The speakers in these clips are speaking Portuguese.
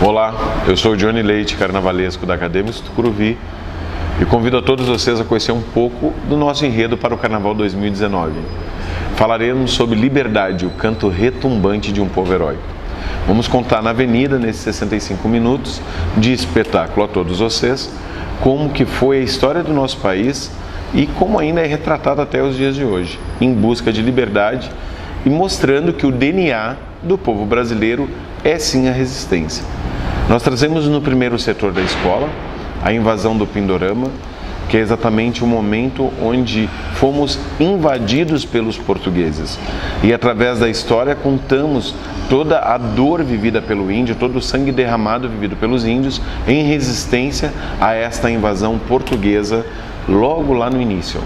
Olá, eu sou o Johnny Leite, carnavalesco da Acadêmicos Tucuruvi, e convido a todos vocês a conhecer um pouco do nosso enredo para o Carnaval 2019. Falaremos sobre liberdade, o canto retumbante de um povo heróico. Vamos contar na avenida, nesses 65 minutos de espetáculo a todos vocês, como que foi a história do nosso país e como ainda é retratado até os dias de hoje, em busca de liberdade e mostrando que o DNA do povo brasileiro é sim a resistência. Nós trazemos no primeiro setor da escola a invasão do Pindorama, que é exatamente o momento onde fomos invadidos pelos portugueses. E através da história contamos toda a dor vivida pelo índio, todo o sangue derramado vivido pelos índios em resistência a esta invasão portuguesa logo lá no início.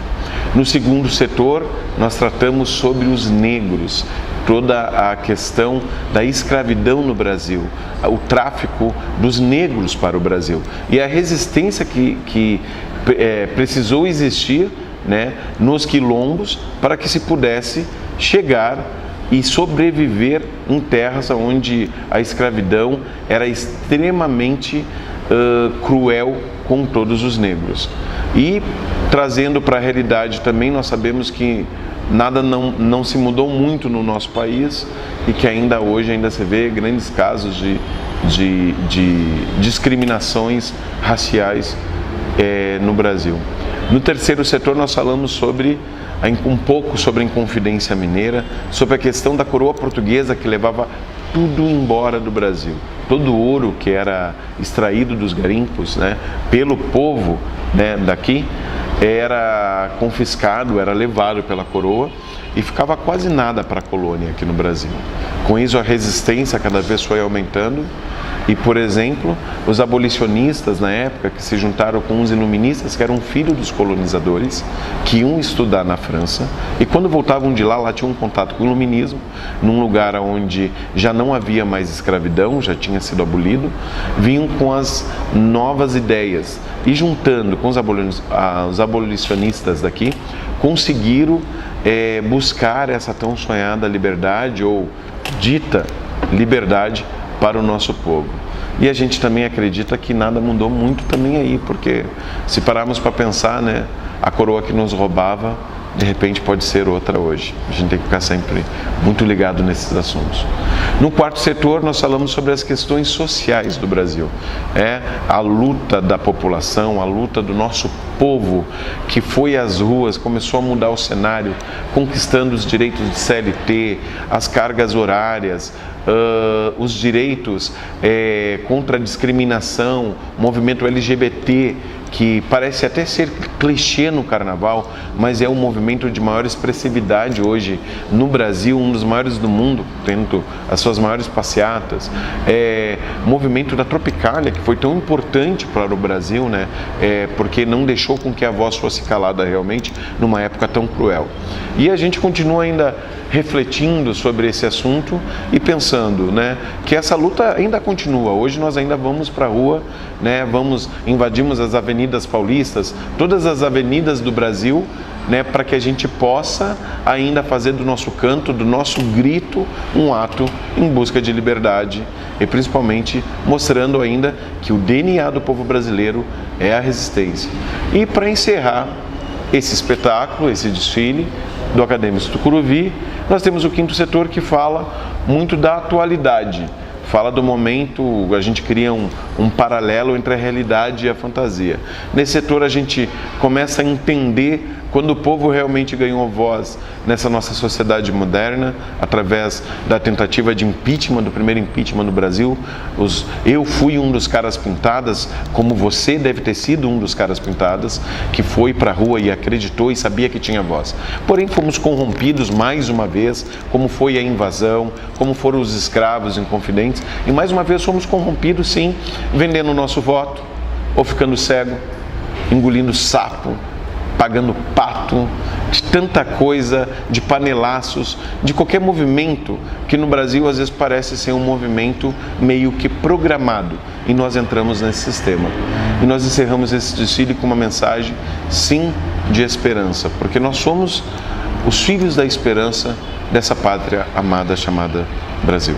No segundo setor, nós tratamos sobre os negros, toda a questão da escravidão no Brasil, o tráfico dos negros para o Brasil e a resistência que precisou existir, né, nos quilombos para que se pudesse chegar e sobreviver em terras onde a escravidão era extremamente cruel com todos os negros. E trazendo para a realidade também, nós sabemos que nada não se mudou muito no nosso país e que ainda hoje se vê grandes casos de discriminações raciais no Brasil. No terceiro setor nós falamos um pouco sobre a Inconfidência Mineira, sobre a questão da coroa portuguesa que levava tudo embora do Brasil. Todo o ouro que era extraído dos garimpos, né, pelo povo, né, daqui, era confiscado, era levado pela coroa e ficava quase nada para a colônia aqui no Brasil. Com isso, a resistência cada vez foi aumentando e, por exemplo, os abolicionistas na época que se juntaram com os iluministas, que eram filhos dos colonizadores, que iam estudar na França e quando voltavam de lá tinham um contato com o iluminismo, num lugar onde já não havia mais escravidão, já tinha sido abolido, vinham com as novas ideias e juntando com os abolicionistas daqui, conseguiram buscar essa tão sonhada liberdade ou dita liberdade para o nosso povo. E a gente também acredita que nada mudou muito também aí, porque se pararmos para pensar, né, a coroa que nos roubava, de repente pode ser outra hoje. A gente tem que ficar sempre muito ligado nesses assuntos. No quarto setor, nós falamos sobre as questões sociais do Brasil. A luta da população, a luta do nosso povo, que foi às ruas, começou a mudar o cenário, conquistando os direitos de CLT, as cargas horárias, os direitos contra a discriminação, o movimento LGBT, que parece até ser clichê no carnaval, mas é um movimento de maior expressividade hoje no Brasil, um dos maiores do mundo, tendo as suas maiores passeatas. O movimento da Tropicália, que foi tão importante para o Brasil, né? Porque não deixou com que a voz fosse calada realmente numa época tão cruel. E a gente continua ainda refletindo sobre esse assunto e pensando, né, que essa luta ainda continua. Hoje nós ainda vamos para a rua, né, invadimos as avenidas paulistas, todas as avenidas do Brasil, né, para que a gente possa ainda fazer do nosso canto, do nosso grito, um ato em busca de liberdade e principalmente mostrando ainda que o DNA do povo brasileiro é a resistência. E para encerrar esse espetáculo, esse desfile do Acadêmicos Tucuruvi, nós temos o quinto setor que fala muito da atualidade, fala do momento, a gente cria um paralelo entre a realidade e a fantasia. Nesse setor a gente começa a entender quando o povo realmente ganhou voz nessa nossa sociedade moderna, através da tentativa de impeachment, do primeiro impeachment no Brasil. Eu fui um dos caras pintadas, como você deve ter sido um dos caras pintadas, que foi para a rua e acreditou e sabia que tinha voz. Porém, fomos corrompidos mais uma vez, como foi a invasão, como foram os escravos inconfidentes, e mais uma vez fomos corrompidos, sim, vendendo o nosso voto, ou ficando cego, engolindo sapo, pagando pato, de tanta coisa, de panelaços, de qualquer movimento que no Brasil às vezes parece ser um movimento meio que programado e nós entramos nesse sistema. E nós encerramos esse desfile com uma mensagem, sim, de esperança, porque nós somos os filhos da esperança dessa pátria amada chamada Brasil.